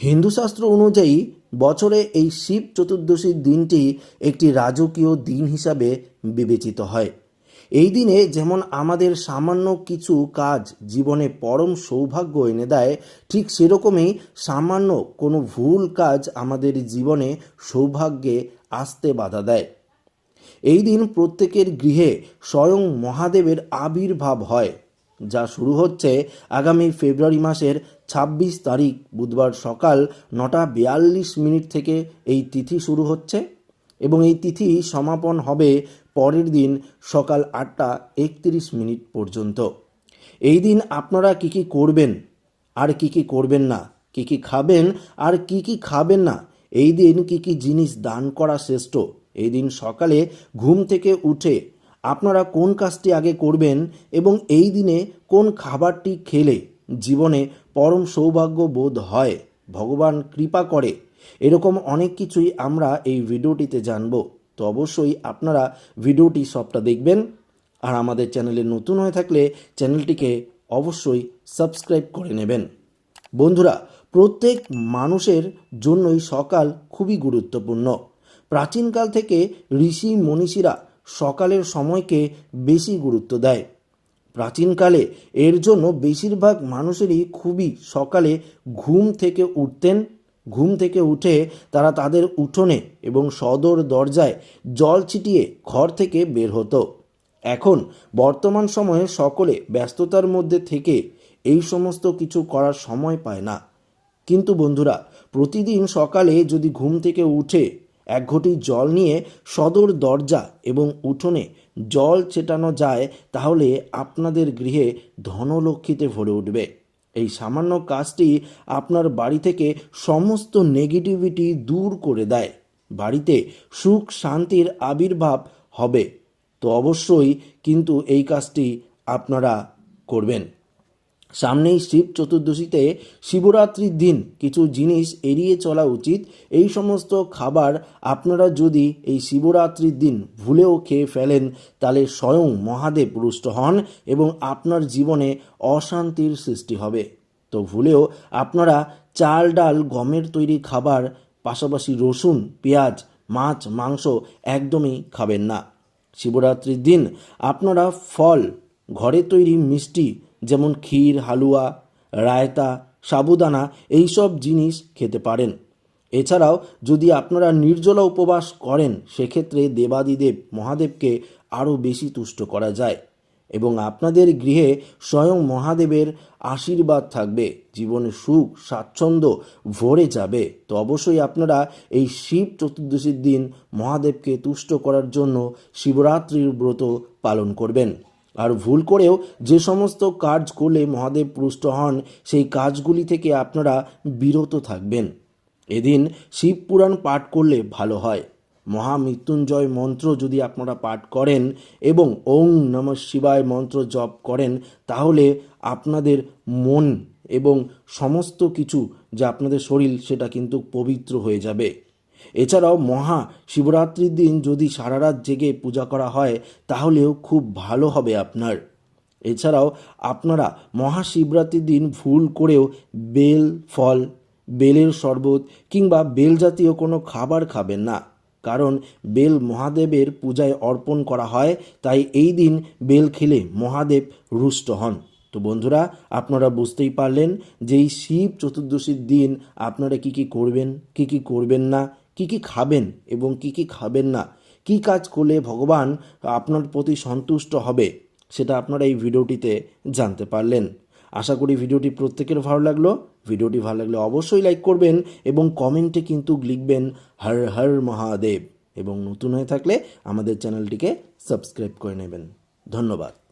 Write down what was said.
হিন্দু শাস্ত্র অনুযায়ী বছরে এই শিব চতুর্দশীর দিনটি একটি রাজকীয় দিন হিসাবে বিবেচিত হয়। এই দিনে যেমন আমাদের সামান্য কিছু কাজ জীবনে পরম সৌভাগ্য এনে দেয়, ঠিক সেরকমই সামান্য কোনো ভুল কাজ আমাদের জীবনে সৌভাগ্যে আসতে বাধা দেয়। এই দিন প্রত্যেকের গৃহে স্বয়ং মহাদেবের আবির্ভাব হয়, যা শুরু হচ্ছে আগামী ফেব্রুয়ারি মাসের ২৬ তারিখ বুধবার সকাল ৯:৪২ থেকে এই তিথি শুরু হচ্ছে এবং এই তিথি সমাপন হবে পরের দিন সকাল ৮:৩১ পর্যন্ত। এই দিন আপনারা কী কী করবেন আর কী কী করবেন না, কী কী খাবেন আর কী কী খাবেন না, এই দিন কী কী জিনিস দান করা শ্রেষ্ঠ, এই দিন সকালে ঘুম থেকে উঠে আপনারা কোন কাজটি আগে করবেন এবং এই দিনে কোন খাবারটি খেলে জীবনে পরম সৌভাগ্য বোধ হয়, ভগবান কৃপা করে, এরকম অনেক কিছুই আমরা এই ভিডিওটিতে জানব। তো অবশ্যই আপনারা ভিডিওটি সবটা দেখবেন আর আমাদের চ্যানেলে নতুন হয়ে থাকলে চ্যানেলটিকে অবশ্যই সাবস্ক্রাইব করে নেবেন। বন্ধুরা, প্রত্যেক মানুষের জন্যই সকাল খুবই গুরুত্বপূর্ণ। প্রাচীনকাল থেকে ঋষি মনীষীরা সকালের সময়কে বেশি গুরুত্ব দেয়। প্রাচীনকালে এর জন্য বেশিরভাগ মানুষেরই খুবই সকালে ঘুম থেকে উঠতেন। ঘুম থেকে উঠে তারা তাদের উঠোনে এবং সদর দরজায় জল ছিটিয়ে ঘর থেকে বের হতো। এখন বর্তমান সময়ে সকলে ব্যস্ততার মধ্যে থেকে এই সমস্ত কিছু করার সময় পায় না। কিন্তু বন্ধুরা, প্রতিদিন সকালে যদি ঘুম থেকে উঠে এক ঘটি জল নিয়ে সদর দরজা এবং উঠোনে জল ছেটানো যায়, তাহলে আপনাদের গৃহে ধনলক্ষ্মীতে ভরে উঠবে। এই সামান্য কাজটি আপনার বাড়ি থেকে সমস্ত নেগেটিভিটি দূর করে দেয়, বাড়িতে সুখ শান্তির আবির্ভাব হবে। তো অবশ্যই কিন্তু এই কাজটি আপনারা করবেন। সামনেই শিব চতুর্দশীতে শিবরাত্রির দিন কিছু জিনিস এড়িয়ে চলা উচিত। এই সমস্ত খাবার আপনারা যদি এই শিবরাত্রির দিন ভুলেও খেয়ে ফেলেন, তাহলে স্বয়ং মহাদেব রুষ্ট হন এবং আপনার জীবনে অশান্তির সৃষ্টি হবে। তো ভুলেও আপনারা চাল ডাল গমের তৈরি খাবার, পাশাপাশি রসুন পেঁয়াজ মাছ মাংস একদমই খাবেন না। শিবরাত্রির দিন আপনারা ফল, ঘরে তৈরি মিষ্টি যেমন ক্ষীর, হালুয়া, রায়তা, সাবুদানা এইসব জিনিস খেতে পারেন। এছাড়াও যদি আপনারা নির্জলা উপবাস করেন, সেক্ষেত্রে দেবাদিদেব মহাদেবকে আরও বেশি তুষ্ট করা যায় এবং আপনাদের গৃহে স্বয়ং মহাদেবের আশীর্বাদ থাকবে, জীবনে সুখ স্বাচ্ছন্দ্য ভরে যাবে। তো অবশ্যই আপনারা এই শিব চতুর্দশীর দিন মহাদেবকে তুষ্ট করার জন্য শিবরাত্রির ব্রত পালন করবেন। আর ভুল করেও যে সমস্ত কাজ করলে মহাদেব পুষ্ট হন, সেই কাজগুলি থেকে আপনারা বিরত থাকবেন। এদিন শিব পুরাণ পাঠ করলে ভালো হয়। মহামৃত্যুঞ্জয় মন্ত্র যদি আপনারা পাঠ করেন এবং ওং নমঃ শিবায় মন্ত্র জপ করেন, তাহলে আপনাদের মন এবং সমস্ত কিছু যা আপনাদের শরীর, সেটা কিন্তু পবিত্র হয়ে যাবে। এছাড়াও মহা শিবরাত্রির দিন যদি সারা রাত জেগে পূজা করা হয়, তাহলেও খুব ভালো হবে আপনার। এছাড়াও আপনারা মহাশিবরাত্রির দিন ভুল করেও বেল ফল, বেলের শরবত কিংবা বেল জাতীয় কোনো খাবার খাবেন না, কারণ বেল মহাদেবের পূজায় অর্পণ করা হয়, তাই এই দিন বেল খেলে মহাদেব রুষ্ট হন। তো বন্ধুরা, আপনারা বুঝতেই পারলেন যে এই শিব চতুর্দশীর দিন আপনারা কি কি করবেন, কি কি করবেন না, কি কি খাবেন এবং কি কি খাবেন না, কি কাজ করলে ভগবান আপনার প্রতি সন্তুষ্ট হবে, সেটা আপনারা এই ভিডিওটিতে জানতে পারলেন। আশা করি ভিডিওটি প্রত্যেকের ভালো লাগলো। ভিডিওটি ভালো লাগলে অবশ্যই লাইক করবেন এবং কমেন্টে কিন্তু লিখবেন হর হর মহাদেব, এবং নতুন হয়ে থাকলে আমাদের চ্যানেলটিকে সাবস্ক্রাইব করে নেবেন। ধন্যবাদ।